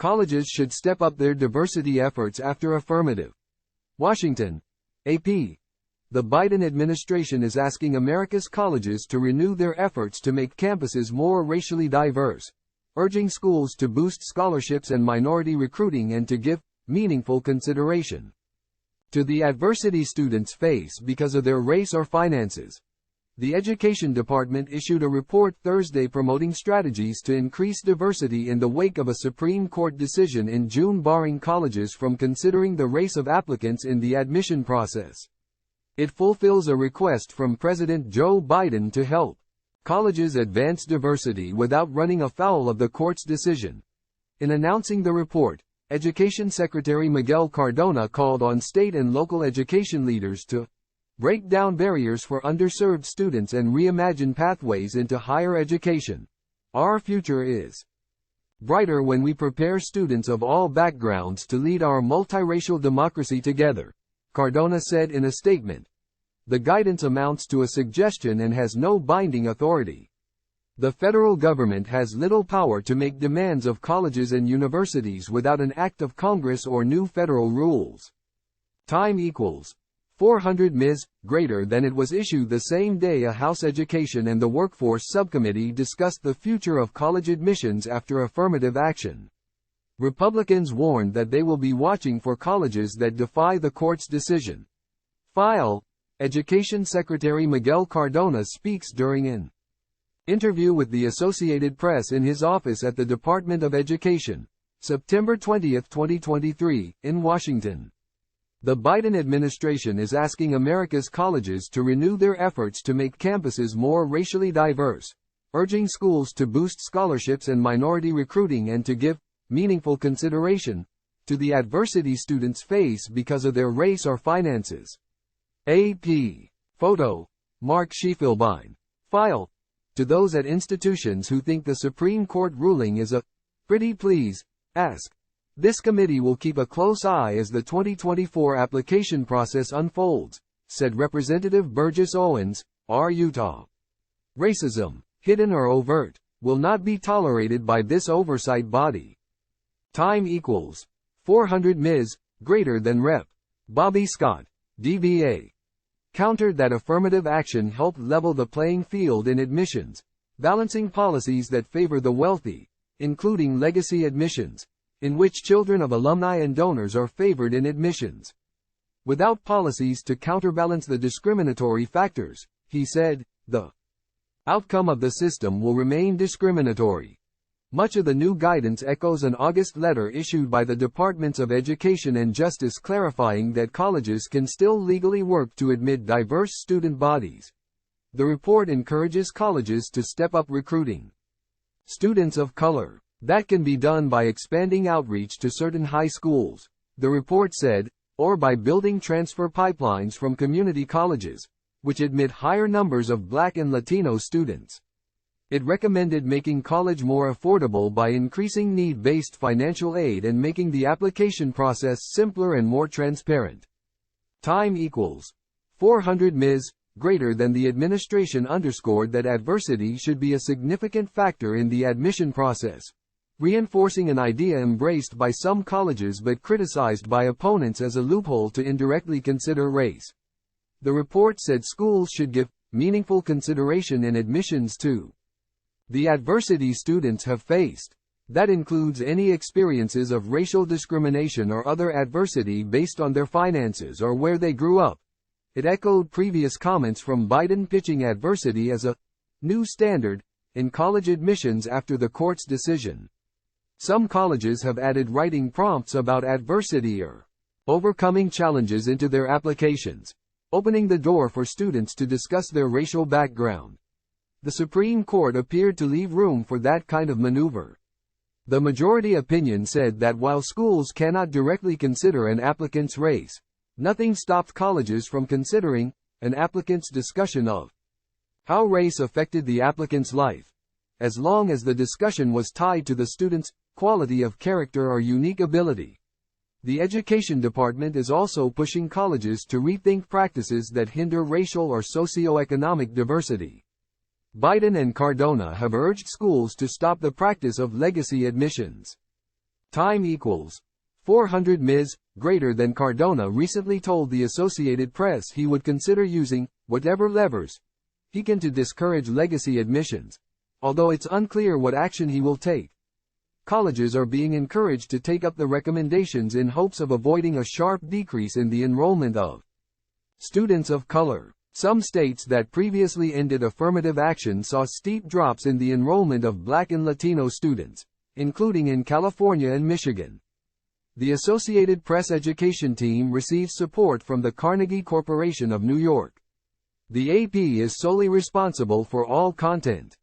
Colleges should step up their diversity efforts after affirmative. Washington, AP. The Biden administration is asking America's colleges to renew their efforts to make campuses more racially diverse, urging schools to boost scholarships and minority recruiting and to give meaningful consideration to the adversity students face because of their race or finances. The Education Department issued a report Thursday promoting strategies to increase diversity in the wake of a Supreme Court decision in June barring colleges from considering the race of applicants in the admission process. It fulfills a request from President Joe Biden to help colleges advance diversity without running afoul of the court's decision. In announcing the report, Education Secretary Miguel Cardona called on state and local education leaders to break down barriers for underserved students and reimagine pathways into higher education. Our future is brighter when we prepare students of all backgrounds to lead our multiracial democracy together, Cardona said in a statement. The guidance amounts to a suggestion and has no binding authority. The federal government has little power to make demands of colleges and universities without an act of Congress or new federal rules. Time equals 400 ms. greater than it was issued the same day a House Education and the Workforce Subcommittee discussed the future of college admissions after affirmative action. Republicans warned that they will be watching for colleges that defy the court's decision. File. Education Secretary Miguel Cardona speaks during an interview with the Associated Press in his office at the Department of Education, September 20, 2023, in Washington. The Biden administration is asking America's colleges to renew their efforts to make campuses more racially diverse, urging schools to boost scholarships and minority recruiting and to give meaningful consideration to the adversity students face because of their race or finances. AP. Photo. Mark Schiefelbein. File. To those at institutions who think the Supreme Court ruling is a pretty please, ask. This committee will keep a close eye as the 2024 application process unfolds, said Representative Burgess Owens, R. Utah. Racism, hidden or overt, will not be tolerated by this oversight body. Time equals 400 ms. greater than Rep. Bobby Scott, DBA. Countered that affirmative action helped level the playing field in admissions, balancing policies that favor the wealthy, including legacy admissions, in which children of alumni and donors are favored in admissions. Without policies to counterbalance the discriminatory factors, he said, the outcome of the system will remain discriminatory. Much of the new guidance echoes an August letter issued by the Departments of Education and Justice clarifying that colleges can still legally work to admit diverse student bodies. The report encourages colleges to step up recruiting students of color. That can be done by expanding outreach to certain high schools, the report said, or by building transfer pipelines from community colleges, which admit higher numbers of Black and Latino students. It recommended making college more affordable by increasing need-based financial aid and making the application process simpler and more transparent. Time equals 400 ms. greater than the administration underscored that adversity should be a significant factor in the admission process, reinforcing an idea embraced by some colleges but criticized by opponents as a loophole to indirectly consider race. The report said schools should give meaningful consideration in admissions to the adversity students have faced. That includes any experiences of racial discrimination or other adversity based on their finances or where they grew up. It echoed previous comments from Biden pitching adversity as a new standard in college admissions after the court's decision. Some colleges have added writing prompts about adversity or overcoming challenges into their applications, opening the door for students to discuss their racial background. The Supreme Court appeared to leave room for that kind of maneuver. The majority opinion said that while schools cannot directly consider an applicant's race, nothing stopped colleges from considering an applicant's discussion of how race affected the applicant's life, as long as the discussion was tied to the student's quality of character or unique ability. The Education Department is also pushing colleges to rethink practices that hinder racial or socioeconomic diversity. Biden and Cardona have urged schools to stop the practice of legacy admissions. Time equals 400 Ms. Greater than Cardona recently told the Associated Press he would consider using whatever levers he can to discourage legacy admissions, although it's unclear what action he will take. Colleges are being encouraged to take up the recommendations in hopes of avoiding a sharp decrease in the enrollment of students of color. Some states that previously ended affirmative action saw steep drops in the enrollment of Black and Latino students, including in California and Michigan. The Associated Press education team receives support from the Carnegie Corporation of New York. The AP is solely responsible for all content.